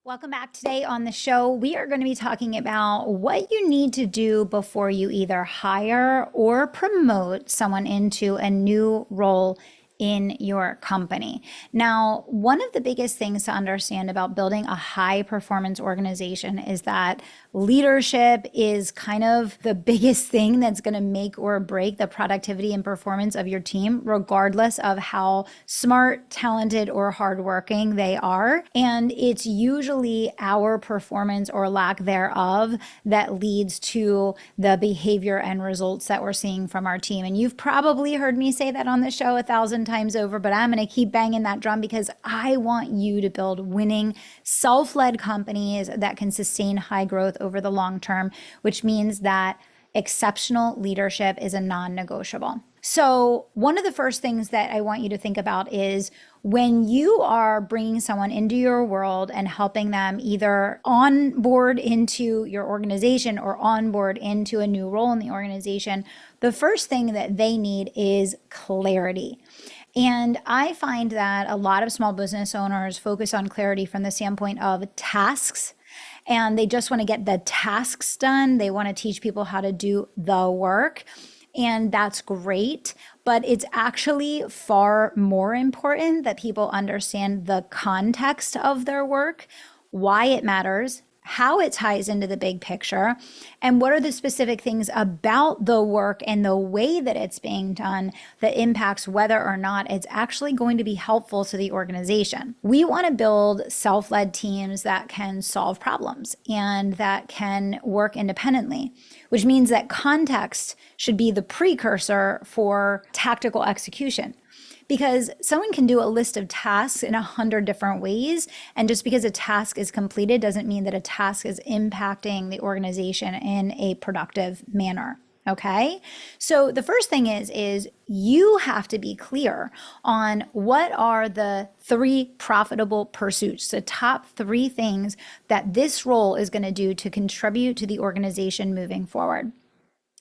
Welcome back. Today on the show. We are going to be talking about what you need to do before you either hire or promote someone into a new role in your company. Now, one of the biggest things to understand about building a high performance organization is that leadership is kind of the biggest thing that's going to make or break the productivity and performance of your team, regardless of how smart, talented, or hardworking they are. And it's usually our performance or lack thereof that leads to the behavior and results that we're seeing from our team. And you've probably heard me say that on the show 1,000 times over, but I'm going to keep banging that drum because I want you to build winning, self-led companies that can sustain high growth over the long term, which means that exceptional leadership is a non-negotiable. So one of the first things that I want you to think about is when you are bringing someone into your world and helping them either onboard into your organization or onboard into a new role in the organization, the first thing that they need is clarity. And I find that a lot of small business owners focus on clarity from the standpoint of tasks, and they just want to get the tasks done. They want to teach people how to do the work. And that's great, but it's actually far more important that people understand the context of their work, why it matters, how it ties into the big picture, and what are the specific things about the work and the way that it's being done that impacts whether or not it's actually going to be helpful to the organization. We want to build self-led teams that can solve problems and that can work independently, which means that context should be the precursor for tactical execution. Because someone can do a list of tasks in 100 different ways. And just because a task is completed doesn't mean that a task is impacting the organization in a productive manner. Okay. So the first thing is you have to be clear on what are the 3 profitable pursuits, the top 3 things that this role is going to do to contribute to the organization moving forward.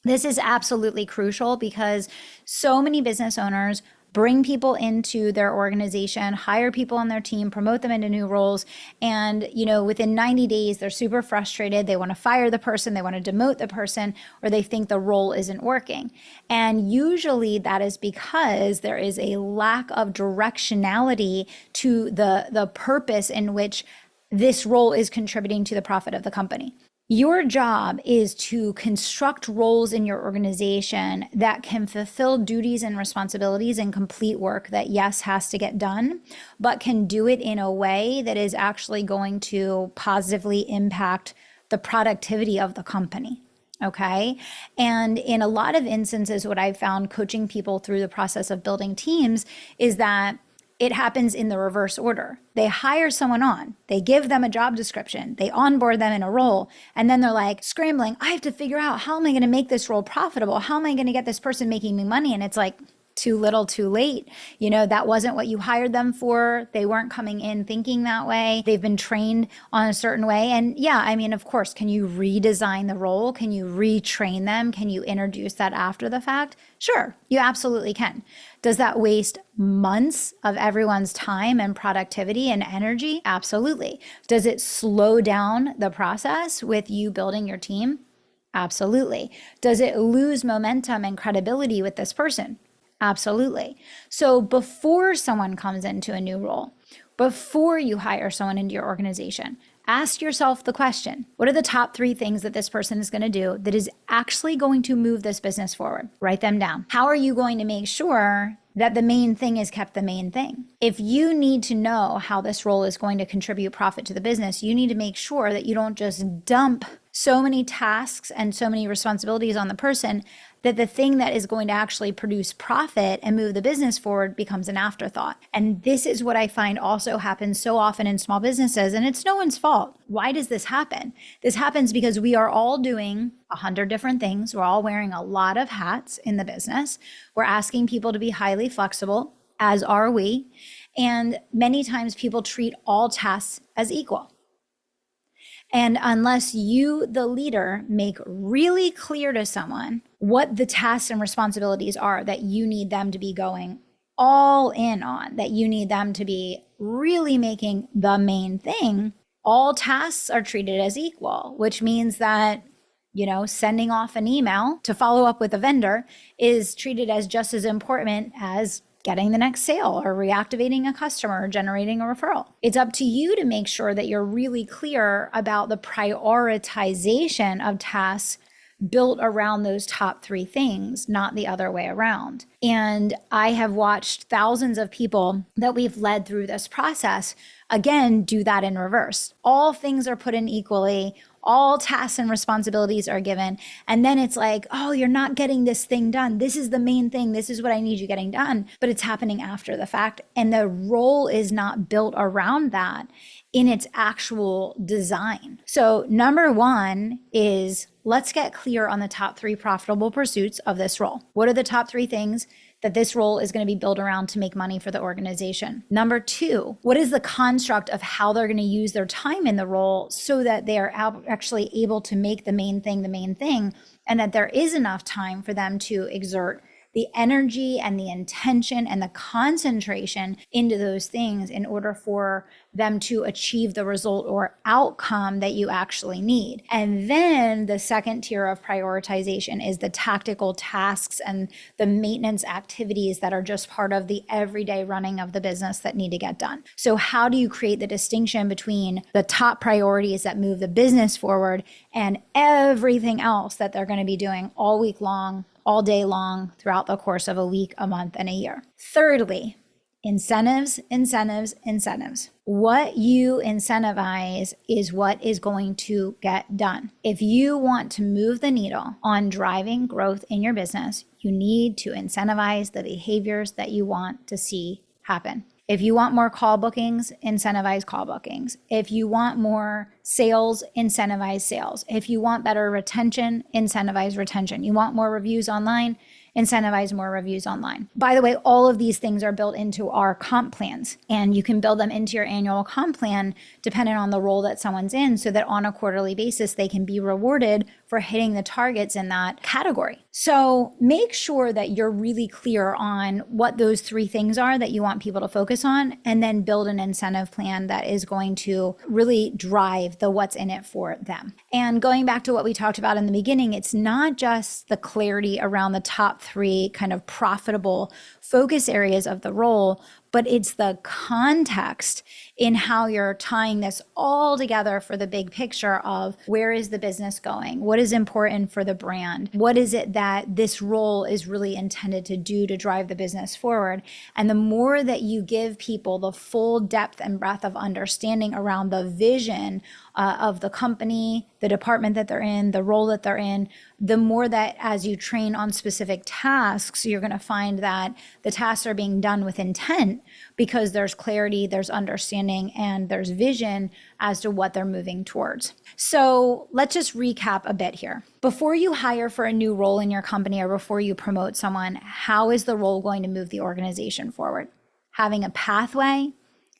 This is absolutely crucial because so many business owners bring people into their organization, hire people on their team, promote them into new roles. And, within 90 days, they're super frustrated. They want to fire the person, they want to demote the person, or they think the role isn't working. And usually that is because there is a lack of directionality to the purpose in which this role is contributing to the profit of the company. Your job is to construct roles in your organization that can fulfill duties and responsibilities and complete work that, yes, has to get done, but can do it in a way that is actually going to positively impact the productivity of the company. Okay. And in a lot of instances, what I've found coaching people through the process of building teams is that it happens in the reverse order. They hire someone on, they give them a job description, they onboard them in a role, and then they're like scrambling, I have to figure out how am I going to make this role profitable? How am I going to get this person making me money? And it's like, too little, too late. That wasn't what you hired them for. They weren't coming in thinking that way. They've been trained on a certain way. And yeah, of course, can you redesign the role? Can you retrain them? Can you introduce that after the fact? Sure, you absolutely can. Does that waste months of everyone's time and productivity and energy? Absolutely. Does it slow down the process with you building your team? Absolutely. Does it lose momentum and credibility with this person? Absolutely. So before someone comes into a new role, before you hire someone into your organization, ask yourself the question, what are the top 3 things that this person is going to do that is actually going to move this business forward? Write them down. How are you going to make sure that the main thing is kept the main thing? If you need to know how this role is going to contribute profit to the business, you need to make sure that you don't just dump so many tasks and so many responsibilities on the person that the thing that is going to actually produce profit and move the business forward becomes an afterthought. And this is what I find also happens so often in small businesses, and it's no one's fault. Why does this happen? This happens because we are all doing 100 different things. We're all wearing a lot of hats in the business. We're asking people to be highly flexible, as are we. And many times people treat all tasks as equal. And unless you, the leader, make really clear to someone what the tasks and responsibilities are that you need them to be going all in on, that you need them to be really making the main thing, All tasks are treated as equal, which means that sending off an email to follow up with a vendor is treated as just as important as getting the next sale or reactivating a customer or generating a referral. It's up to you to make sure that you're really clear about the prioritization of tasks built around those top three things, not the other way around. And I have watched thousands of people that we've led through this process, again, do that in reverse. All things are put in equally. All tasks and responsibilities are given. And then it's like, oh, you're not getting this thing done. This is the main thing. This is what I need you getting done. But it's happening after the fact. And the role is not built around that in its actual design. So number one is, let's get clear on the top three profitable pursuits of this role. What are the top three things that this role is going to be built around to make money for the organization? Number two, what is the construct of how they're going to use their time in the role so that they are actually able to make the main thing, and that there is enough time for them to exert the energy and the intention and the concentration into those things in order for them to achieve the result or outcome that you actually need. And then the second tier of prioritization is the tactical tasks and the maintenance activities that are just part of the everyday running of the business that need to get done. So how do you create the distinction between the top priorities that move the business forward and everything else that they're going to be doing all week long, all day long, throughout the course of a week, a month, and a year? Thirdly, incentives. What you incentivize is what is going to get done. If you want to move the needle on driving growth in your business, you need to incentivize the behaviors that you want to see happen. If you want more call bookings, incentivize call bookings. If you want more sales, incentivize sales. If you want better retention, incentivize retention. You want more reviews online, incentivize more reviews online. By the way, all of these things are built into our comp plans, and you can build them into your annual comp plan depending on the role that someone's in, so that on a quarterly basis, they can be rewarded for hitting the targets in that category. So make sure that you're really clear on what those three things are that you want people to focus on, and then build an incentive plan that is going to really drive the what's in it for them. And going back to what we talked about in the beginning, it's not just the clarity around the top three kind of profitable focus areas of the role, but it's the context in how you're tying this all together for the big picture of where is the business going? What is important for the brand? What is it that this role is really intended to do to drive the business forward? And the more that you give people the full depth and breadth of understanding around the vision of the company, the department that they're in, the role that they're in, the more that as you train on specific tasks, you're going to find that the tasks are being done with intent, because there's clarity, there's understanding, and there's vision as to what they're moving towards. So let's just recap a bit here. Before you hire for a new role in your company, or before you promote someone, how is the role going to move the organization forward? Having a pathway,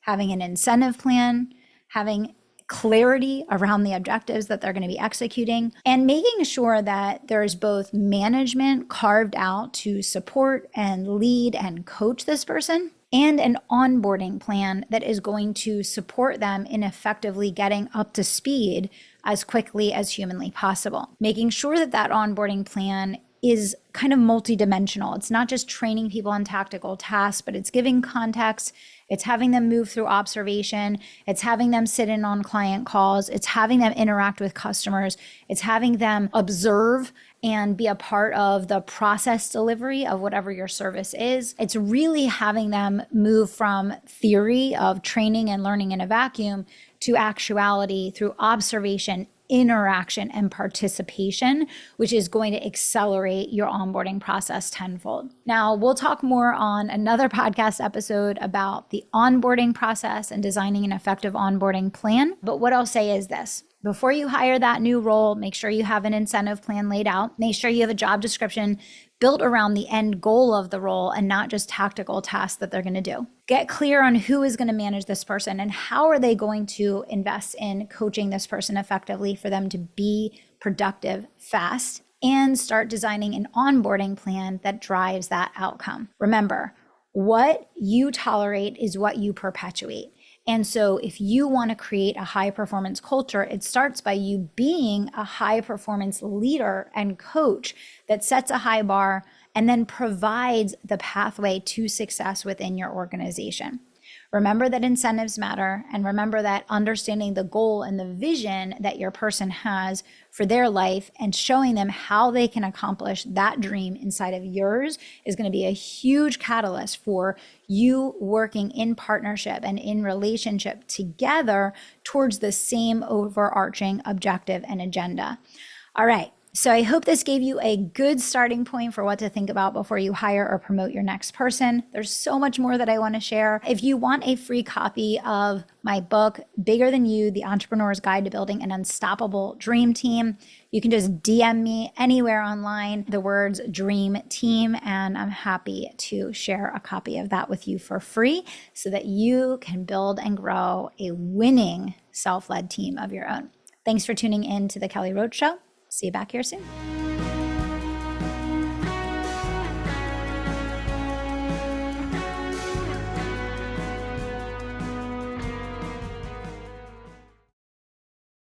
having an incentive plan, having clarity around the objectives that they're going to be executing, and making sure that there's both management carved out to support and lead and coach this person, and an onboarding plan that is going to support them in effectively getting up to speed as quickly as humanly possible. Making sure that that onboarding plan is kind of multidimensional. It's not just training people on tactical tasks, but it's giving context. It's having them move through observation. It's having them sit in on client calls. It's having them interact with customers. It's having them observe and be a part of the process delivery of whatever your service is. It's really having them move from theory of training and learning in a vacuum to actuality through observation, interaction, and participation, which is going to accelerate your onboarding process tenfold. Now, we'll talk more on another podcast episode about the onboarding process and designing an effective onboarding plan. But what I'll say is this: before you hire that new role, make sure you have an incentive plan laid out. Make sure you have a job description built around the end goal of the role and not just tactical tasks that they're going to do. Get clear on who is going to manage this person and how are they going to invest in coaching this person effectively for them to be productive fast, and start designing an onboarding plan that drives that outcome. Remember, what you tolerate is what you perpetuate. And so if you want to create a high performance culture, it starts by you being a high performance leader and coach that sets a high bar and then provides the pathway to success within your organization. Remember that incentives matter, and remember that understanding the goal and the vision that your person has for their life and showing them how they can accomplish that dream inside of yours is going to be a huge catalyst for you working in partnership and in relationship together towards the same overarching objective and agenda. All right. So I hope this gave you a good starting point for what to think about before you hire or promote your next person. There's so much more that I want to share. If you want a free copy of my book, Bigger Than You, The Entrepreneur's Guide to Building an Unstoppable Dream Team, you can just DM me anywhere online, the words Dream Team, and I'm happy to share a copy of that with you for free so that you can build and grow a winning self-led team of your own. Thanks for tuning in to the Kelly Roach Show. See you back here soon.